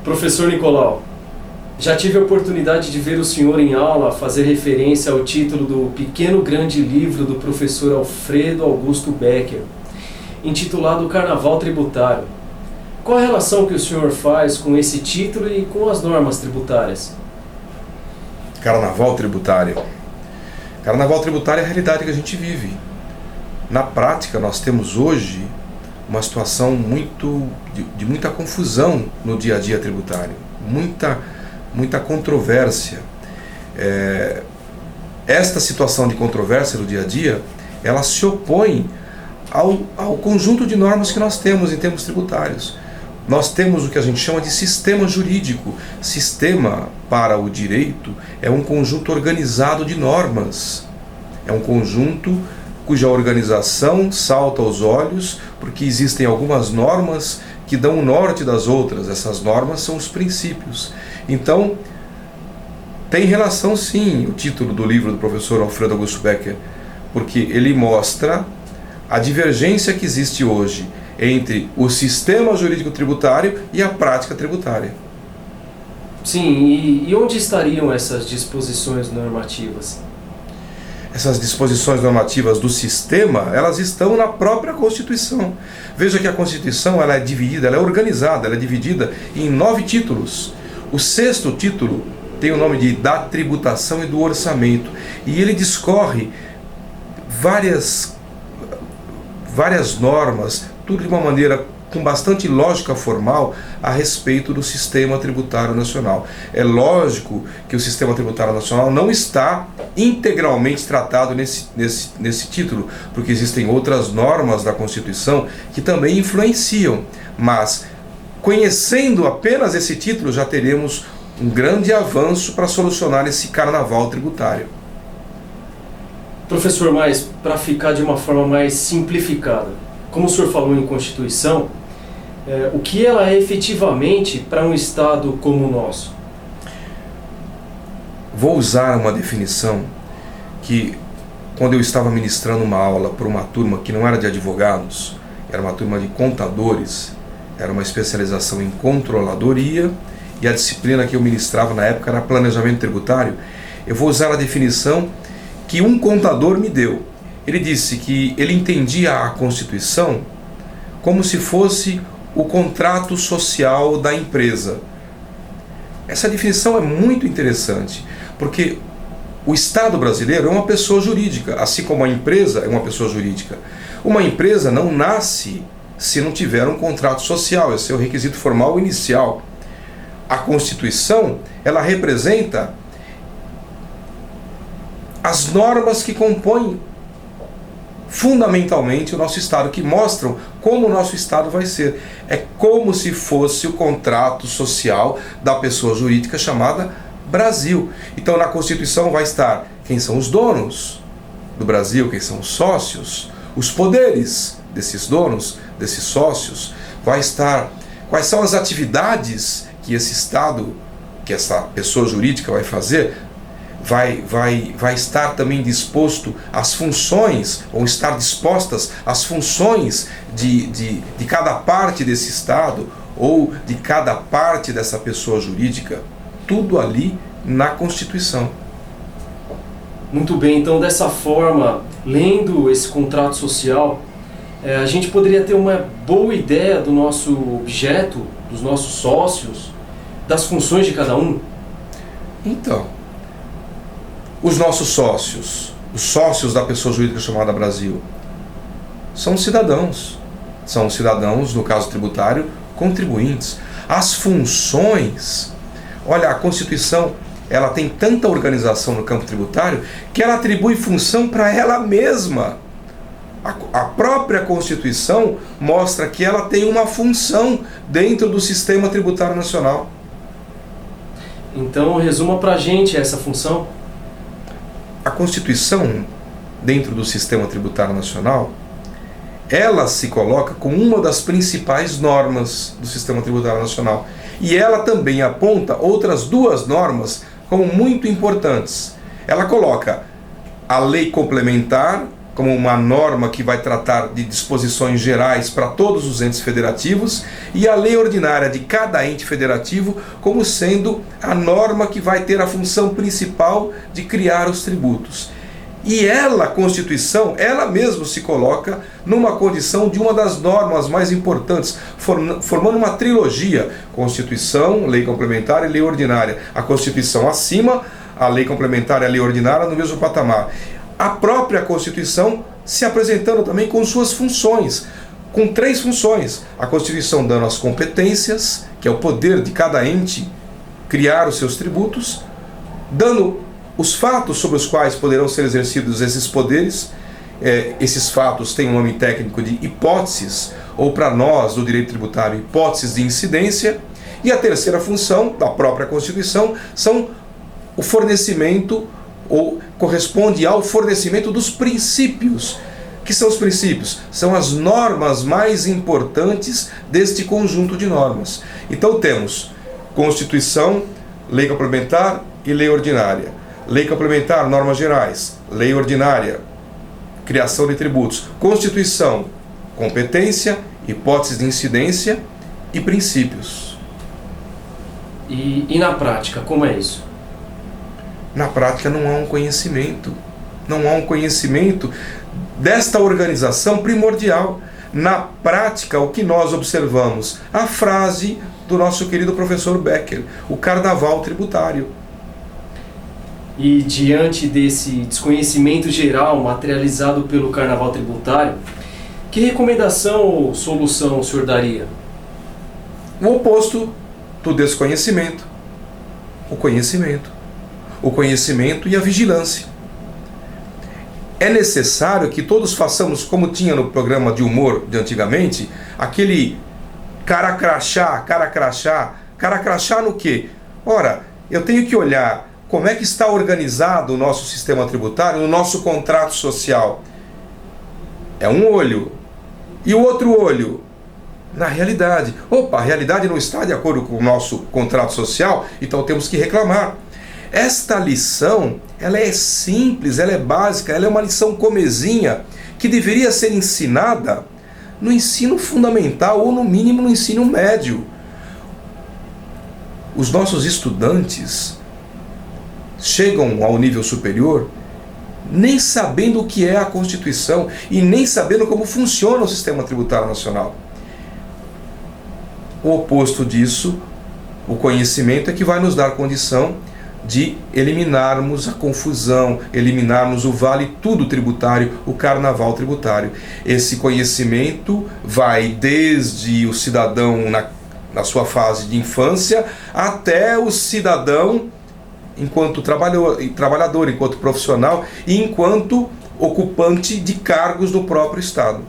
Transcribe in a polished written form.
Professor Nicolau, já tive a oportunidade de ver o senhor em aula fazer referência ao título do pequeno grande livro do professor Alfredo Augusto Becker, intitulado Carnaval Tributário. Qual a relação que o senhor faz com esse título e com as normas tributárias? Carnaval tributário. Carnaval tributário é a realidade que a gente vive. Na prática, nós temos hoje uma situação de muita confusão no dia a dia tributário, muita controvérsia. Esta situação de controvérsia no dia a dia, ela se opõe ao conjunto de normas que nós temos em termos tributários. Nós temos o que a gente chama de sistema jurídico. Sistema, para o direito, é um conjunto organizado de normas. É um conjunto cuja organização salta aos olhos, porque existem algumas normas que dão o norte das outras. Essas normas são os princípios. Então, tem relação sim o título do livro do professor Alfredo Augusto Becker, porque ele mostra a divergência que existe hoje entre o sistema jurídico tributário e a prática tributária. Sim, e onde estariam essas disposições normativas? Essas disposições normativas do sistema, elas estão na própria Constituição. Veja que a Constituição ela é dividida, ela é organizada, ela é dividida em 9 títulos. O 6º título tem o nome de Da Tributação e do Orçamento, e ele discorre várias normas, tudo de uma maneira com bastante lógica formal a respeito do sistema tributário nacional. É lógico que o sistema tributário nacional não está integralmente tratado nesse título, porque existem outras normas da Constituição que também influenciam, mas conhecendo apenas esse título já teremos um grande avanço para solucionar esse carnaval tributário. Professor, mas para ficar de uma forma mais simplificada, como o senhor falou em Constituição, o que ela é efetivamente para um Estado como o nosso? Vou usar uma definição que, quando eu estava ministrando uma aula para uma turma que não era de advogados, era uma turma de contadores, era uma especialização em controladoria, e a disciplina que eu ministrava na época era planejamento tributário, eu vou usar a definição que um contador me deu. Ele disse que ele entendia a Constituição como se fosse o contrato social da empresa. Essa definição é muito interessante, porque o Estado brasileiro é uma pessoa jurídica, assim como a empresa é uma pessoa jurídica. Uma empresa não nasce se não tiver um contrato social, esse é o requisito formal inicial. A Constituição, ela representa as normas que compõem fundamentalmente o nosso Estado, que mostram como o nosso Estado vai ser. É como se fosse o contrato social da pessoa jurídica chamada Brasil. Então na Constituição vai estar quem são os donos do Brasil, quem são os sócios, os poderes desses donos, desses sócios, vai estar quais são as atividades que esse Estado, que essa pessoa jurídica vai fazer. Vai estar também disposto às funções, ou estar dispostas às funções de cada parte desse Estado, ou de cada parte dessa pessoa jurídica, tudo ali na Constituição. Muito bem, então dessa forma, lendo esse contrato social, a gente poderia ter uma boa ideia do nosso objeto, dos nossos sócios, das funções de cada um? Então, os nossos sócios, os sócios da pessoa jurídica chamada Brasil, são cidadãos, no caso tributário, contribuintes. As funções, olha, a Constituição, ela tem tanta organização no campo tributário que ela atribui função para ela mesma. A própria Constituição mostra que ela tem uma função dentro do sistema tributário nacional. Então, resuma para a gente essa função. A Constituição, dentro do sistema tributário nacional, ela se coloca como uma das principais normas do sistema tributário nacional. E ela também aponta outras 2 normas como muito importantes. Ela coloca a lei complementar como uma norma que vai tratar de disposições gerais para todos os entes federativos, e a lei ordinária de cada ente federativo como sendo a norma que vai ter a função principal de criar os tributos. E ela, a Constituição, ela mesma se coloca numa condição de uma das normas mais importantes, formando uma trilogia: Constituição, lei complementar e lei ordinária. A Constituição acima, a lei complementar e a lei ordinária no mesmo patamar. A própria Constituição se apresentando também com suas funções, com 3 funções. A Constituição dando as competências, que é o poder de cada ente criar os seus tributos, dando os fatos sobre os quais poderão ser exercidos esses poderes. Esses fatos têm um nome técnico de hipóteses, ou para nós, do direito tributário, hipóteses de incidência. E a terceira função da própria Constituição são o fornecimento, ou corresponde ao fornecimento dos princípios. Que são os princípios? São as normas mais importantes deste conjunto de normas. Então temos Constituição, lei complementar e lei ordinária. Lei complementar, normas gerais. Lei ordinária, criação de tributos. Constituição, competência, hipóteses de incidência e princípios. E na prática, como é isso? Na prática não há um conhecimento. Não há um conhecimento desta organização primordial. Na prática, o que nós observamos? A frase do nosso querido professor Becker: o carnaval tributário. E diante desse desconhecimento geral materializado pelo carnaval tributário, que recomendação ou solução o senhor daria? O oposto do desconhecimento: o conhecimento. O conhecimento e a vigilância. É necessário que todos façamos como tinha no programa de humor de antigamente, aquele cara crachá no quê? Ora, eu tenho que olhar como é que está organizado o nosso sistema tributário, o nosso contrato social. É um olho. E o outro olho? Na realidade. Opa, a realidade não está de acordo com o nosso contrato social, então temos que reclamar. Esta lição, ela é simples, ela é básica, ela é uma lição comezinha que deveria ser ensinada no ensino fundamental ou no mínimo no ensino médio. Os nossos estudantes chegam ao nível superior nem sabendo o que é a Constituição e nem sabendo como funciona o sistema tributário nacional. O oposto disso, o conhecimento, é que vai nos dar condição de eliminarmos a confusão, eliminarmos o vale-tudo tributário, o carnaval tributário. Esse conhecimento vai desde o cidadão na sua fase de infância até o cidadão enquanto trabalhador, enquanto profissional e enquanto ocupante de cargos do próprio Estado.